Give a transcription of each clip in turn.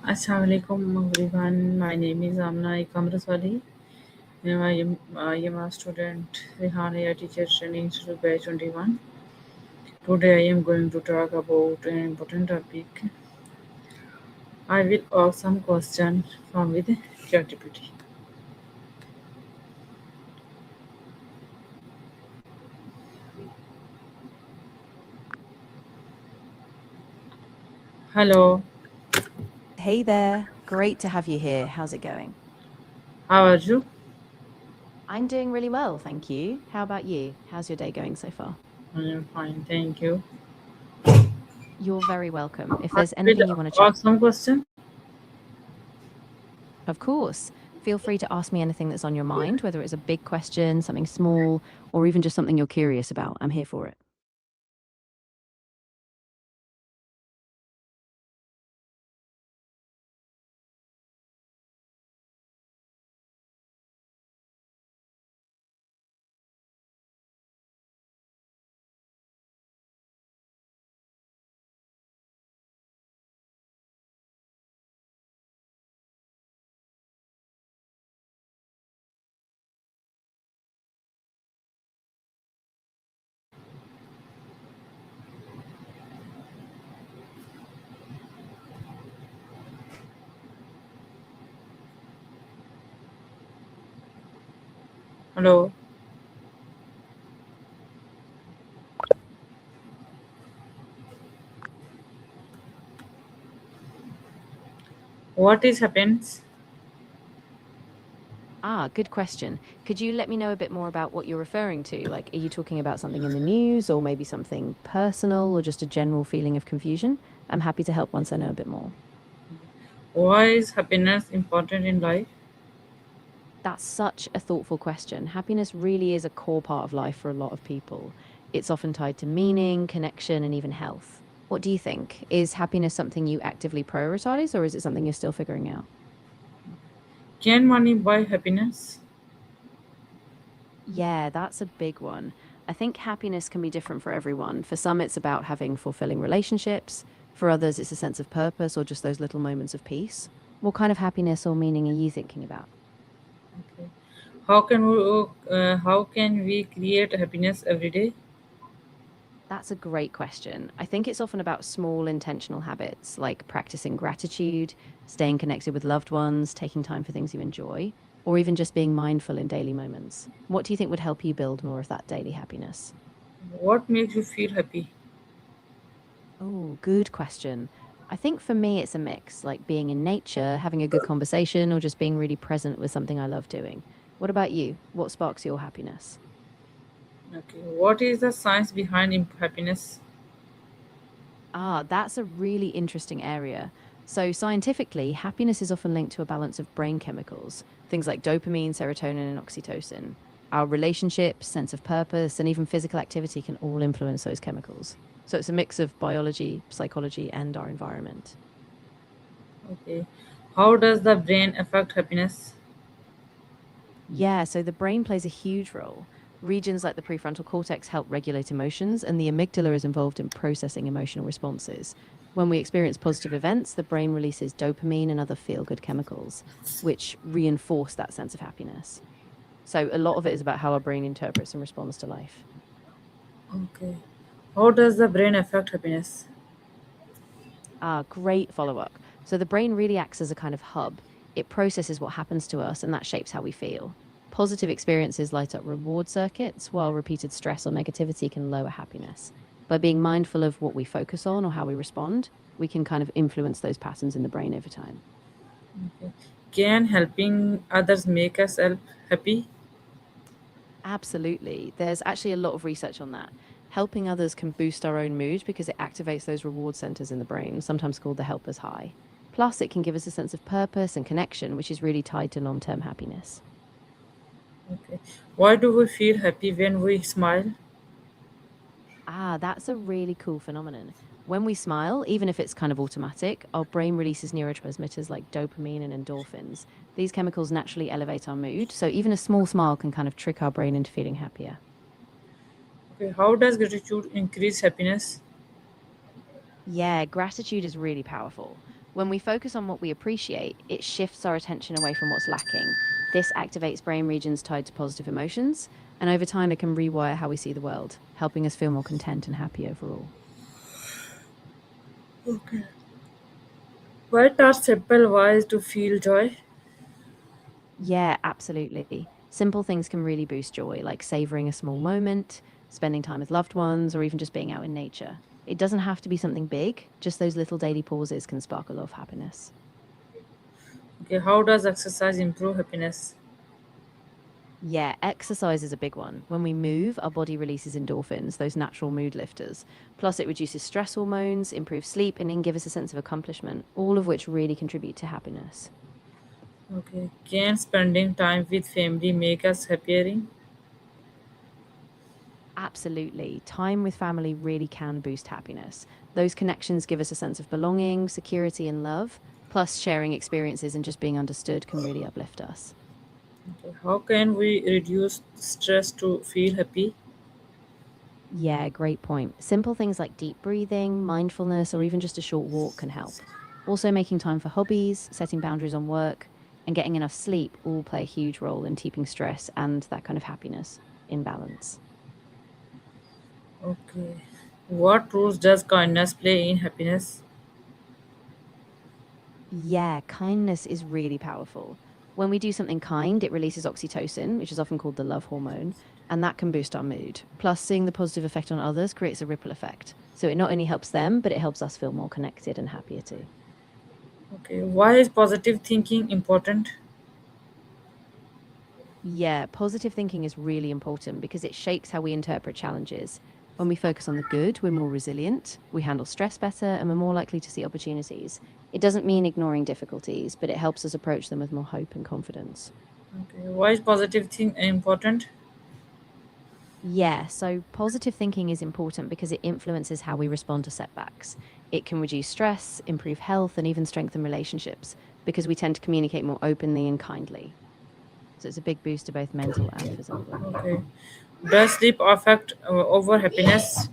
Assalamualaikum everyone. My name is Amna e-commercewali. I am a student Rehan Ai Teacher training Institute batch 21. Today I am going to talk about an important topic. I will ask some questions from with ChatGPT. Hello, Hey there. Great to have you here. How's it going? how are you? I'm doing really well, thank you. How about you? How's your day going so far? I am fine, thank you. You're very welcome. If I there's will anything you want to chat, ask some question. of course, feel free to ask me anything that's on your mind, whether it's a big question, something small, or even just something you're curious about. I'm here for it. Hello, what is happens? Good question. Could you let me know a bit more about what you're referring to? Like, are you talking about something in the news or maybe something personal or just a general feeling of confusion? I'm happy to help once I know a bit more. Why is happiness important in life? That's such a thoughtful question. Happiness really is a core part of life for a lot of people. It's often tied to meaning, connection, and even health. What do you think? Is happiness something you actively prioritize, or is it something you're still figuring out? Can money buy happiness? Yeah, that's a big one. I think happiness can be different for everyone. For some, it's about having fulfilling relationships. For others, it's a sense of purpose or just those little moments of peace. What kind of happiness or meaning are you thinking about? Okay. How can we create happiness every day? That's a great question. I think it's often about small intentional habits like practicing gratitude, staying connected with loved ones, taking time for things you enjoy, or even just being mindful in daily moments. What do you think would help you build more of that daily happiness? What makes you feel happy? Oh, good question. I think for me, it's a mix like being in nature, having a good conversation, or just being really present with something I love doing. What about you? What sparks your happiness? Okay. What is the science behind happiness? That's a really interesting area. So, scientifically, happiness is often linked to a balance of brain chemicals, things like dopamine, serotonin, and oxytocin. Our relationships, sense of purpose, and even physical activity can all influence those chemicals. So, it's a mix of biology, psychology, and our environment. Okay. How does the brain affect happiness? Yeah, so the brain plays a huge role. Regions like the prefrontal cortex help regulate emotions, and the amygdala is involved in processing emotional responses. When we experience positive events, the brain releases dopamine and other feel good chemicals, which reinforce that sense of happiness. So, a lot of it is about how our brain interprets and responds to life. Okay. How does the brain affect happiness? Great follow up. So, the brain really acts as a kind of hub. It processes what happens to us, and that shapes how we feel. Positive experiences light up reward circuits, while repeated stress or negativity can lower happiness. By being mindful of what we focus on or how we respond, we can kind of influence those patterns in the brain over time. Okay. Can helping others make us happy? Absolutely. There's actually a lot of research on that. Helping others can boost our own mood because it activates those reward centers in the brain, sometimes called the helper's high. Plus, it can give us a sense of purpose and connection, which is really tied to long term happiness. Okay. Why do we feel happy when we smile? That's a really cool phenomenon. When we smile, even if it's kind of automatic, our brain releases neurotransmitters like dopamine and endorphins. These chemicals naturally elevate our mood, so even a small smile can kind of trick our brain into feeling happier. Okay. How does gratitude increase happiness? Yeah, gratitude is really powerful. When we focus on what we appreciate, it shifts our attention away from what's lacking. This activates brain regions tied to positive emotions, and over time, it can rewire how we see the world, helping us feel more content and happy overall. Okay. What are simple ways to feel joy? Yeah, absolutely. Simple things can really boost joy, like savoring a small moment, spending time with loved ones, or even just being out in nature. It doesn't have to be something big, just those little daily pauses can spark a lot of happiness. Okay, how does exercise improve happiness? Yeah, exercise is a big one. When we move, our body releases endorphins, those natural mood lifters. Plus, it reduces stress hormones, improves sleep, and can give us a sense of accomplishment, all of which really contribute to happiness. Okay, can spending time with family make us happier? Absolutely. Time with family really can boost happiness. Those connections give us a sense of belonging, security, and love. Plus, sharing experiences and just being understood can really uplift us. Okay, how can we reduce stress to feel happy? Yeah, great point. Simple things like deep breathing, mindfulness, or even just a short walk can help. Also, making time for hobbies, setting boundaries on work, and getting enough sleep all play a huge role in keeping stress and that kind of happiness in balance. Okay, what roles does kindness play in happiness? Yeah, kindness is really powerful. When we do something kind, it releases oxytocin, which is often called the love hormone, and that can boost our mood. Plus, seeing the positive effect on others creates a ripple effect. So it not only helps them, but it helps us feel more connected and happier too. Okay, why is positive thinking important? Yeah, positive thinking is really important because it shapes how we interpret challenges. When we focus on the good, we're more resilient, we handle stress better, and we're more likely to see opportunities. It doesn't mean ignoring difficulties, but it helps us approach them with more hope and confidence. Okay, why is positive thing important? Yeah, so positive thinking is important because it influences how we respond to setbacks. It can reduce stress, improve health, and even strengthen relationships because we tend to communicate more openly and kindly. So it's a big boost to both mental and physical well-being. Okay, does sleep affect over happiness?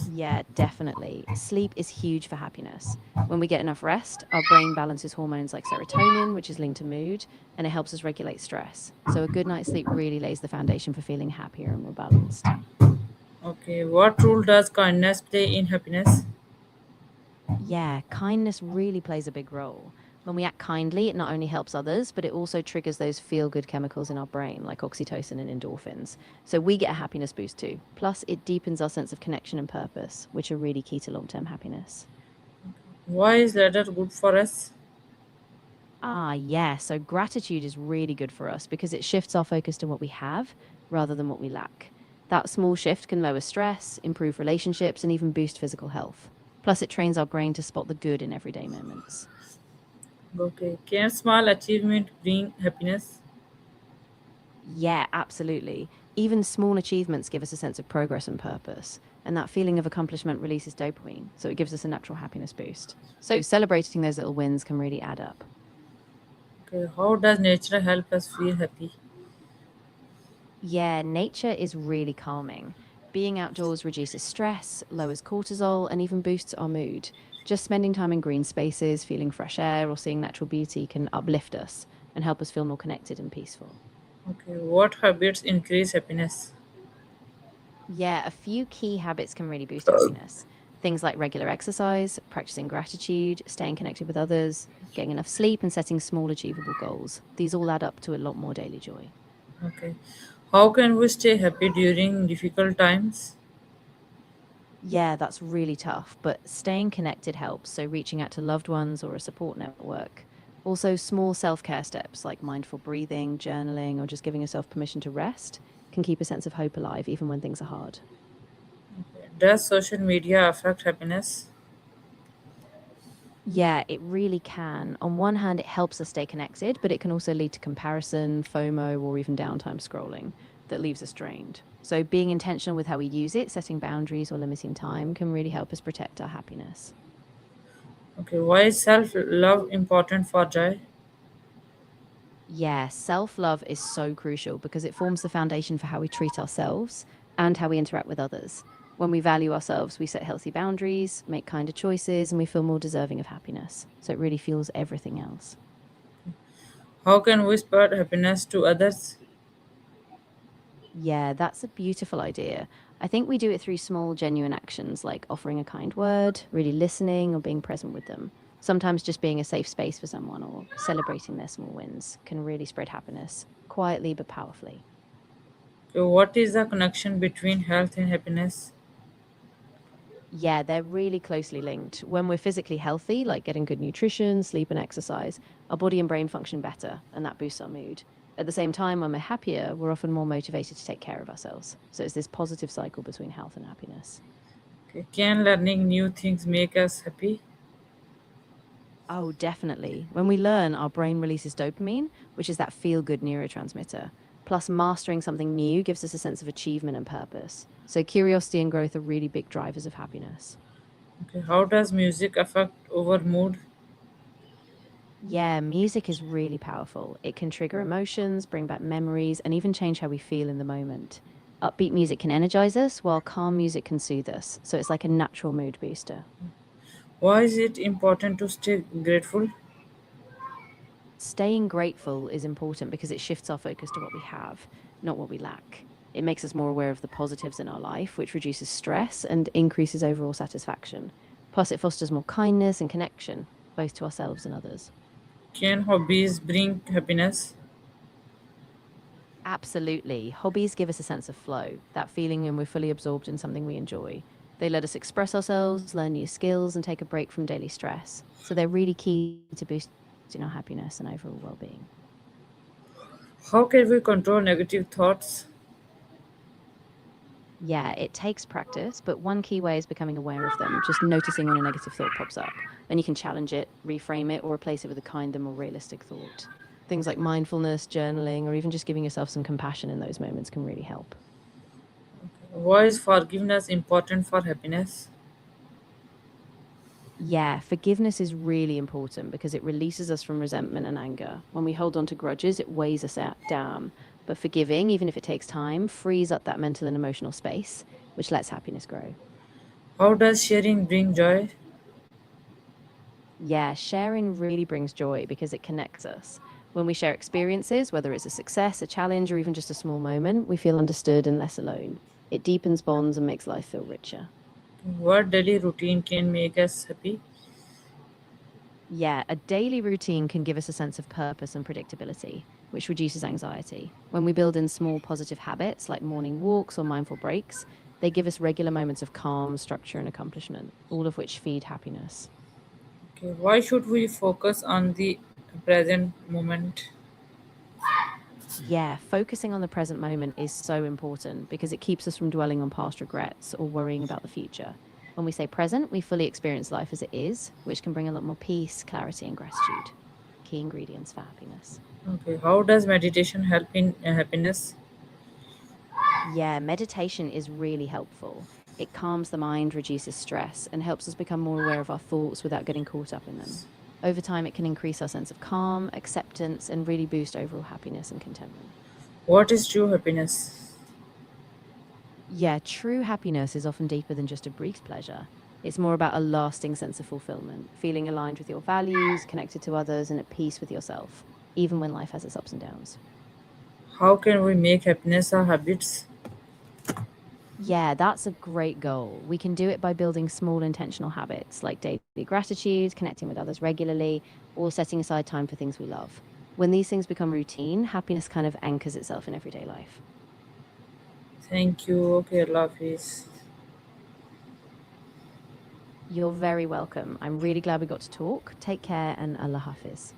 Yeah, definitely. Sleep is huge for happiness. When we get enough rest, our brain balances hormones like serotonin, which is linked to mood, and it helps us regulate stress. So a good night's sleep really lays the foundation for feeling happier and more balanced. Okay, what role does kindness play in happiness? Yeah, kindness really plays a big role. When we act kindly, it not only helps others, but it also triggers those feel good chemicals in our brain, like oxytocin and endorphins. So we get a happiness boost too. Plus, it deepens our sense of connection and purpose, which are really key to long term happiness. Why is letter good for us? Yeah. So gratitude is really good for us because it shifts our focus to what we have rather than what we lack. That small shift can lower stress, improve relationships, and even boost physical health. Plus, it trains our brain to spot the good in everyday moments. Okay, can small achievement bring happiness? Yeah, absolutely. Even small achievements give us a sense of progress and purpose. And that feeling of accomplishment releases dopamine. So it gives us a natural happiness boost. So celebrating those little wins can really add up. Okay, how does nature help us feel happy? Yeah, nature is really calming. Being outdoors reduces stress, lowers cortisol, and even boosts our mood. Just spending time in green spaces, feeling fresh air, or seeing natural beauty can uplift us and help us feel more connected and peaceful. Okay, what habits increase happiness? Yeah, a few key habits can really boost happiness. Things like regular exercise, practicing gratitude, staying connected with others, getting enough sleep, and setting small, achievable goals. These all add up to a lot more daily joy. Okay, how can we stay happy during difficult times? Yeah, that's really tough, but staying connected helps. So, reaching out to loved ones or a support network. Also, small self care steps like mindful breathing, journaling, or just giving yourself permission to rest can keep a sense of hope alive even when things are hard. Does social media affect happiness? Yeah, it really can. On one hand, it helps us stay connected, but it can also lead to comparison, FOMO, or even downtime scrolling that leaves us drained. So, being intentional with how we use it, setting boundaries or limiting time can really help us protect our happiness. Okay, why is self love important for joy? Yeah, self love is so crucial because it forms the foundation for how we treat ourselves and how we interact with others. When we value ourselves, we set healthy boundaries, make kinder choices, and we feel more deserving of happiness. So it really fuels everything else. How can we spread happiness to others? Yeah, that's a beautiful idea. I think we do it through small, genuine actions like offering a kind word, really listening, or being present with them. Sometimes just being a safe space for someone or celebrating their small wins can really spread happiness, quietly but powerfully. Okay, what is the connection between health and happiness? Yeah, they're really closely linked. When we're physically healthy, like getting good nutrition, sleep, and exercise, our body and brain function better, and that boosts our mood. At the same time, when we're happier, we're often more motivated to take care of ourselves. So it's this positive cycle between health and happiness. Okay, can learning new things make us happy? Oh, definitely. When we learn, our brain releases dopamine, which is that feel good neurotransmitter. Plus, mastering something new gives us a sense of achievement and purpose. So, curiosity and growth are really big drivers of happiness. Okay, how does music affect our mood? Yeah, music is really powerful. It can trigger emotions, bring back memories, and even change how we feel in the moment. Upbeat music can energize us, while calm music can soothe us. So, it's like a natural mood booster. Why is it important to stay grateful? Staying grateful is important because it shifts our focus to what we have, not what we lack. It makes us more aware of the positives in our life, which reduces stress and increases overall satisfaction. Plus, it fosters more kindness and connection, both to ourselves and others. Can hobbies bring happiness? Absolutely. Hobbies give us a sense of flow, that feeling when we're fully absorbed in something we enjoy. They let us express ourselves, learn new skills, and take a break from daily stress. So they're really key to boosting our happiness and overall well being. How can we control negative thoughts? Yeah, it takes practice, but one key way is becoming aware of them, just noticing when a negative thought pops up. Then you can challenge it, reframe it, or replace it with a kinder, more realistic thought. Things like mindfulness, journaling, or even just giving yourself some compassion in those moments can really help. Why is forgiveness important for happiness? Yeah, forgiveness is really important because it releases us from resentment and anger. When we hold on to grudges, it weighs us down. But forgiving, even if it takes time, frees up that mental and emotional space, which lets happiness grow. How does sharing bring joy? Yeah, sharing really brings joy because it connects us. When we share experiences, whether it's a success, a challenge, or even just a small moment, we feel understood and less alone. It deepens bonds and makes life feel richer. What daily routine can make us happy? Yeah, a daily routine can give us a sense of purpose and predictability, which reduces anxiety. When we build in small positive habits like morning walks or mindful breaks, they give us regular moments of calm, structure, and accomplishment, all of which feed happiness. Okay, why should we focus on the present moment? Yeah, focusing on the present moment is so important because it keeps us from dwelling on past regrets or worrying about the future. When we stay present, we fully experience life as it is, which can bring a lot more peace, clarity, and gratitude. Key ingredients for happiness. Okay, how does meditation help in happiness? Yeah, meditation is really helpful. It calms the mind, reduces stress, and helps us become more aware of our thoughts without getting caught up in them. Over time, it can increase our sense of calm, acceptance, and really boost overall happiness and contentment. What is true happiness? Yeah, true happiness is often deeper than just a brief pleasure. It's more about a lasting sense of fulfillment, feeling aligned with your values, connected to others, and at peace with yourself, even when life has its ups and downs. How can we make happiness our habits? Yeah, that's a great goal. We can do it by building small intentional habits like daily gratitude, connecting with others regularly, or setting aside time for things we love. When these things become routine, happiness kind of anchors itself in everyday life. Thank you. Okay, Allah Hafiz. You're very welcome. I'm really glad we got to talk. Take care and Allah Hafiz.